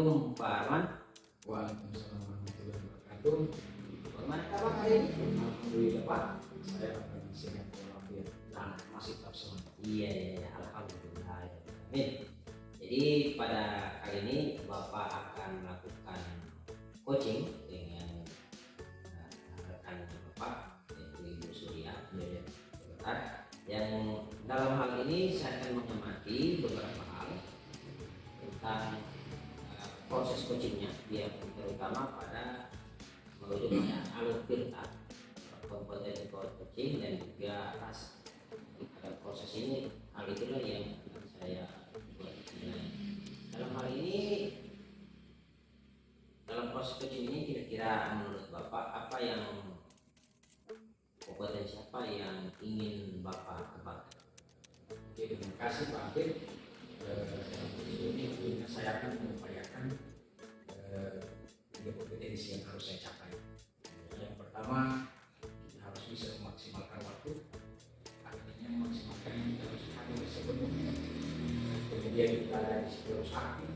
Assalamualaikum Pak Arman. Waalaikumsalam warahmatullahi wabarakatuh. Bagaimana kabar hari ini? Alhamdulillah Pak, saya akan sehat walafiat dan masih tetap semangat. Iya, alhamdulillah. Amin. Jadi pada kali ini Bapak akan melakukan coaching dengan rekan Bapak yaitu Ibu Surya. Iya. Yang dalam hal ini saya akan mengamati beberapa hal tentang proses coachingnya, yang terutama pada mewujudnya alur pintar kompetensi coaching dan juga rasa. Pada proses ini hal itulah yang akan saya buat. Dalam hal ini, dalam proses coaching ini kira-kira menurut Bapak apa yang kompetensi apa yang ingin Bapak kembangkan? Oke, terima kasih Pak Afif. Dalam video ini tentunya saya akan mengupayakan tiga kompetensi yang harus saya capai. Yang pertama, kita harus bisa memaksimalkan waktu, artinya memaksimalkan yang kita harus hadir sepenuhnya. Kemudian kita ada diskusi aktif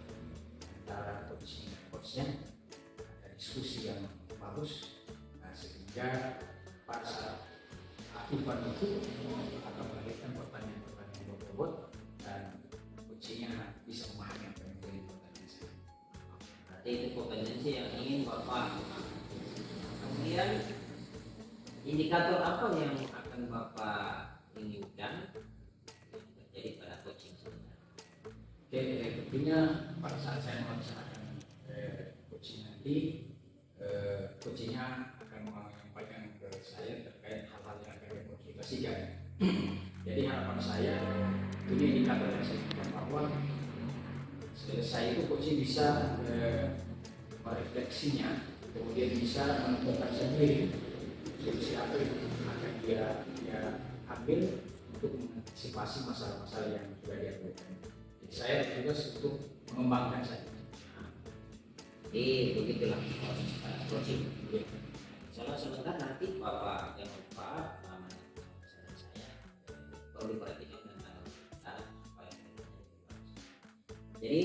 antara coachnya, ada diskusi yang bagus, sehingga pada saat aktifan itu akan melahirkan pertanyaan-pertanyaan bobot dan coachnya bisa memahami apa yang menjadi pertanyaan saya. Berarti itu kompetensi yang ingin Bapak. Kemudian indikator apa yang akan Bapak inginkan yang terjadi pada coaching sebenarnya? Oke, tentunya pada saat saya melaksanakan coaching nanti, coachnya akan menyampaikan ke saya terkait hal-hal yang akan dikonsultasikan. Jadi harapan saya, ini indikator yang saya inginkan bahwa selesai itu coaching bisa merefleksinya, kemudian bisa menentukan sendiri solusi apa yang akan dia ambil untuk mengantisipasi masalah-masalah yang sudah diambilkan. Jadi saya tugas untuk mengembangkan saja. Jadi begitulah proses coaching. Salah sebentar nanti Bapak yang lupa namanya saya perlu diperhatikan tentang cara supaya jadi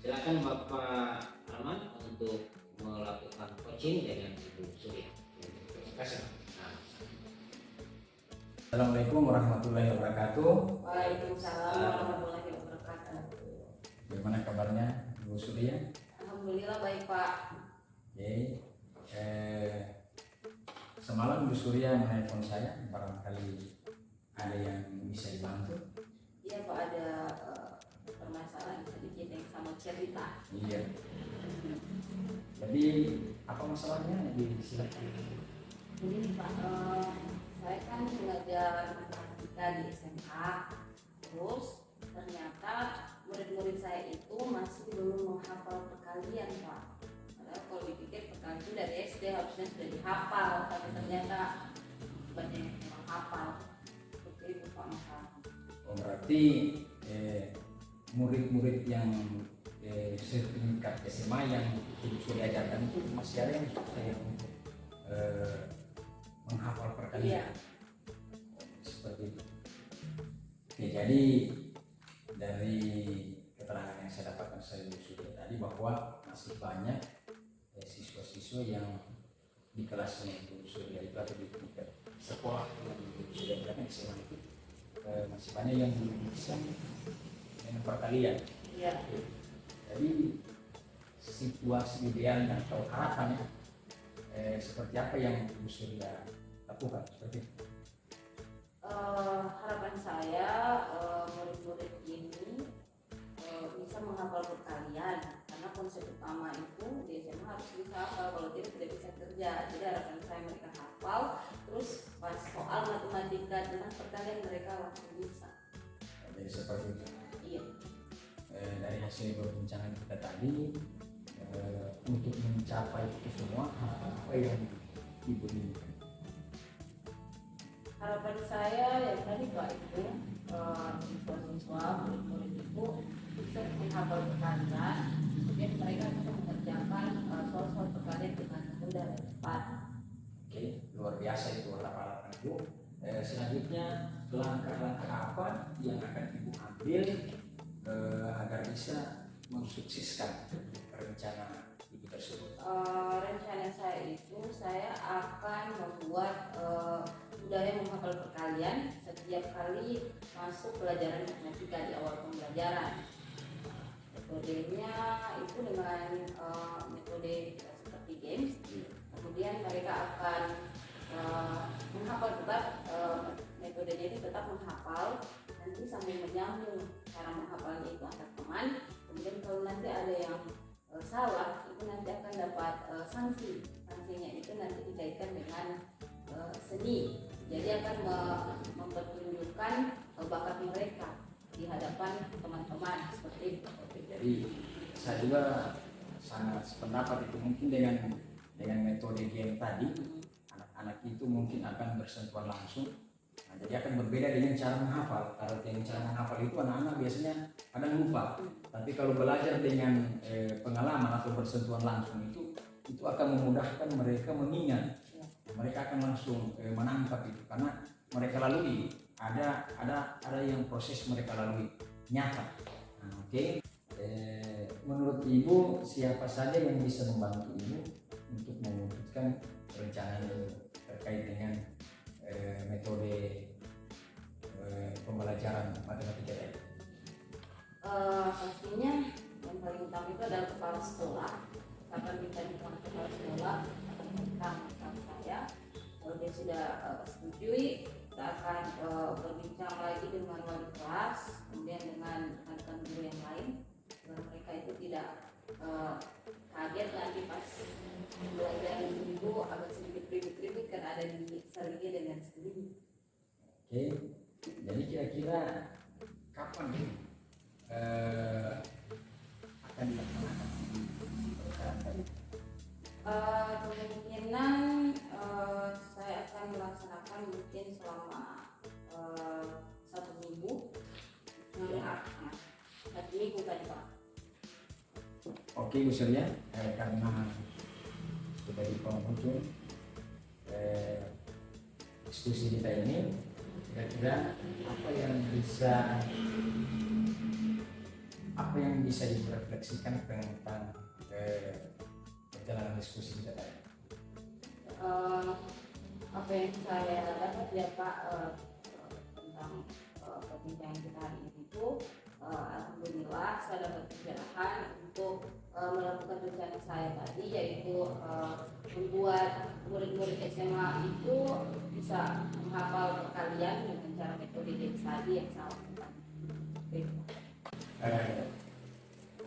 silakan Bapak Arman untuk melakukan coaching dengan Ibu Surya. Terima kasih. Assalamualaikum warahmatullahi wabarakatuh. Waalaikumsalam warahmatullahi wabarakatuh. Bagaimana kabarnya Bu Surya? Alhamdulillah baik Pak. Oke. Semalam Bu Surya menelpon saya, barangkali ada yang bisa dibantu. Iya Pak, ada permasalahan sedikit yang sama cerita. Iya. Jadi apa masalahnya? Silakan. Jadi Pak, saya kan mengajar matematika di SMA. Terus ternyata murid-murid saya itu masih belum menghafal perkalian Pak. Padahal kalau dipikir perkalian itu dari SD harusnya sudah dihafal, tapi ternyata banyak yang kurang hafal. Seperti itu Pak masalahnya. Oh, berarti murid-murid yang setingkat SMA yang Bu Surya ajarkan itu masih ada yang susah yang menghafal perkalian. Iya. Seperti itu. Oke, jadi dari keterangan yang saya dapatkan dari Bu Surya tadi bahwa masih banyak siswa-siswa yang di kelasnya Bu Surya itu atau di sekolah yang Bu Surya ajarkan SMA itu masih banyak yang belum bisa dengan perkalian. Iya. Jadi situasi idealnya atau harapannya seperti apa yang Bu Surya lakukan seperti itu? Harapan saya murid-murid ini bisa menghafal perkalian, karena konsep utama itu di SMA harus bisa hafal, kalau tidak bisa kerja. Jadi harapan saya mereka hafal, terus pas soal matematika tentang perkalian mereka langsung bisa. Jadi seperti itu. Iya. Dari hasil perbincangan kita tadi, untuk mencapai itu semua apa yang Ibu inginkan? Harapan saya yang tadi Pak itu siswa-siswa murid-murid itu bisa menghafal perkalian, kemudian mereka bisa mengerjakan soal-soal perkalian dengan mudah dan cepat. Oke, luar biasa itu harapan Ibu. Selanjutnya langkah-langkah apa yang akan Ibu ambil agar bisa mensukseskan rencana ibu tersebut? Rencana saya itu saya akan membuat budaya menghafal perkalian setiap kali masuk pelajaran matematika di awal pembelajaran. Metodenya itu dengan metode seperti games. Kemudian mereka akan menghafal tetap, metodenya ini tetap menghafal, nanti sambil menyambung cara menghafalnya itu antar teman. Kemudian kalau nanti ada yang salah, itu nanti akan dapat sanksinya itu nanti dikaitkan dengan seni, jadi akan mempertunjukkan bakat mereka di hadapan teman-teman seperti itu. Oke, jadi saya juga sangat sependapat itu, mungkin dengan metode game tadi anak-anak itu mungkin akan bersentuhan langsung. Nah, jadi akan berbeda dengan cara menghafal. Kalau dengan cara menghafal itu anak-anak biasanya kadang lupa. Tapi kalau belajar dengan pengalaman atau bersentuhan langsung itu akan memudahkan mereka mengingat. Mereka akan langsung menangkap itu karena mereka lalui ada yang proses mereka lalui nyata. Nah, oke. Menurut ibu siapa saja yang bisa membantu ibu untuk mewujudkan rencana ini terkait dengan metode pembelajaran matematika tadi? Pastinya yang paling utama itu adalah kepala sekolah. Akan minta dengan kepala sekolah akan tentang saya. Kalau dia sudah setujui, kita akan berbincang lagi dengan wali kelas, kemudian dengan rekan guru yang lain, agar mereka itu tidak kaget nanti pas belajar ibu agak sedikit ribet-ribet karena ada di Sergi dengan sendiri. Oke, jadi kira-kira kapan akan dilaksanakan? Kemungkinan saya akan melaksanakan mungkin selama 1 minggu. Satu minggu kan Pak. Oke Bu Surya, karena sudah di penghujung diskusi kita ini, kira-kira apa yang bisa direfleksikan tentang perjalanan diskusi kita tadi? Apa yang saya dapat ya Pak tentang perbincangan kita hari ini itu, alhamdulillah saya dapat pencerahan untuk melakukan rencana saya tadi, yaitu membuat murid-murid SMA itu bisa menghafal perkalian dengan cara metode games tadi yang saya lakukan.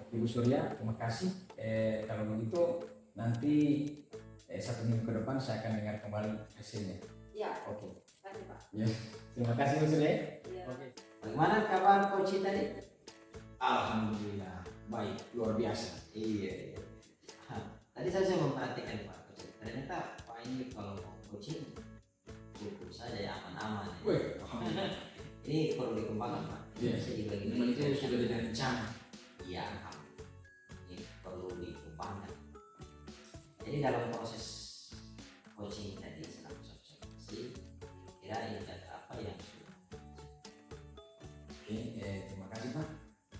Ibu Surya, terima kasih. Kalau begitu nanti 1 minggu ke depan saya akan dengar kembali hasilnya. Ya, Oke. terima kasih Pak. Ya, terima kasih Bu Surya. Ya. Oke. Bagaimana kabar coach tadi? Alhamdulillah, baik, luar biasa. Iya. Tadi saya memperhatikan Pak coach. Ternyata Pak ini kalau mau coaching buku saja ya aman-aman. Wih, alhamdulillah. Ini perlu dikembangkan Pak. Iya. Saya juga Memang itu sudah dengan rencana. Iya, ini perlu dikembangkan. Jadi dalam proses coaching tadi setelah observasi, kira ini ada apa yang Oke, terima kasih Pak.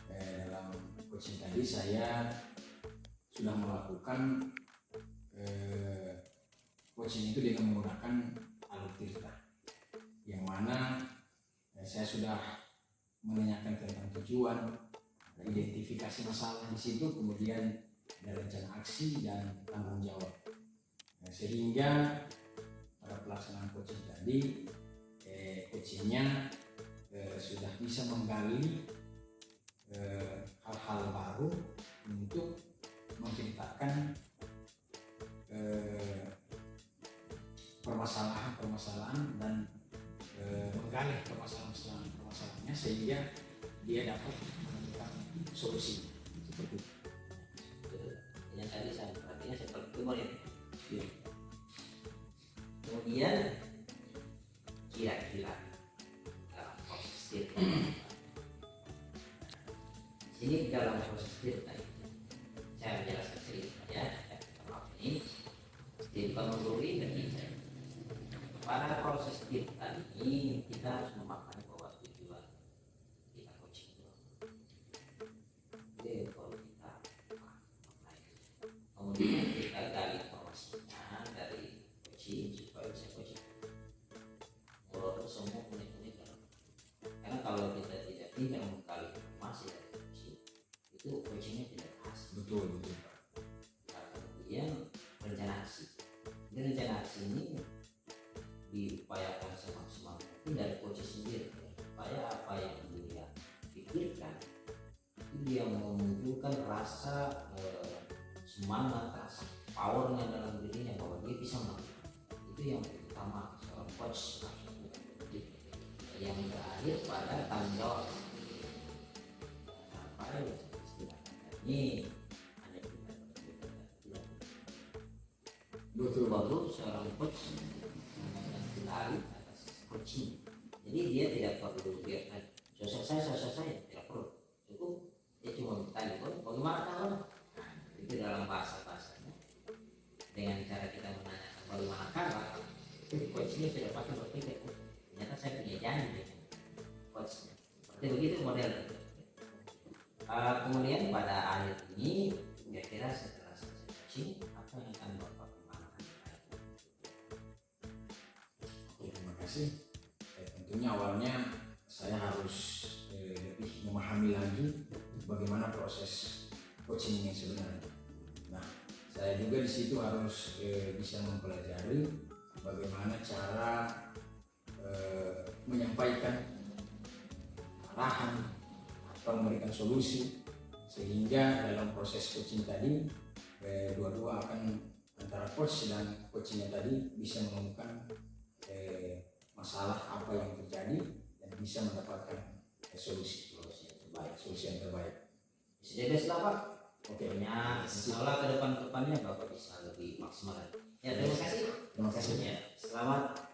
Dalam coaching tadi saya sudah melakukan coaching itu dengan menggunakan alur tirta, yang mana saya sudah menanyakan tentang tujuan, identifikasi masalah di situ, kemudian ada rencana aksi dan tanggung jawab. Sehingga pada pelaksanaan coaching tadi, coachingnya sudah bisa menggali hal-hal baru untuk menceritakan permasalahan dan menggali permasalahannya sehingga dia dapat menemukan solusi seperti itu. yang tadi saya perhatikan seperti itu boleh. Ya. Kemudian kira-kira dalam proses tirta, sini dalam proses tirta saya menjelaskan sedikit ya. Maaf ini tirta mengguri dan ini. Pada proses tirta ini kita harus memakai bahwa tujuan kita coaching itu. Jadi kalau kita memakai betul Pak. Nah, kemudian rencana aksi. Jadi rencana aksi ini diupayakan semaksimal mungkin dari coach sendiri supaya apa yang dia pikirkan itu dia memunculkan rasa semangat, rasa powernya dalam dirinya bahwa dia bisa melakukan. Itu yang utama seorang coach yang berakhir pada tanggung jawab. Sampai ini ada Betul baru seorang coach mengendali atas coaching. Jadi dia tidak perlu biarkan selesai tidak perlu, cukup dia cuma bertanya bagaimana kawan. Nah, itu dalam bahasanya dengan cara kita menanyakan bagaimana kawan, coachnya sudah pasti berpikir ternyata saya punya janji dengan coachnya. Seperti begitu model. Kemudian pada akhir ini kira-kira setelah selesai coaching apa yang akan bapak kembangkan? Oke, terima kasih. Tentunya awalnya saya harus lebih memahami lagi bagaimana proses coaching yang sebenarnya. Nah, saya juga di situ harus bisa mempelajari bagaimana cara menyampaikan arahan atau memberikan solusi, sehingga dalam proses coaching tadi dua-dua akan antara coach dan coachingnya tadi bisa menemukan masalah apa yang terjadi dan bisa mendapatkan solusi yang terbaik. Sudah best lah Pak. Oke, Pokoknya insyaallah ke depannya Bapak bisa lebih maksimal. Ya terima kasih. Terima kasih. Ya, selamat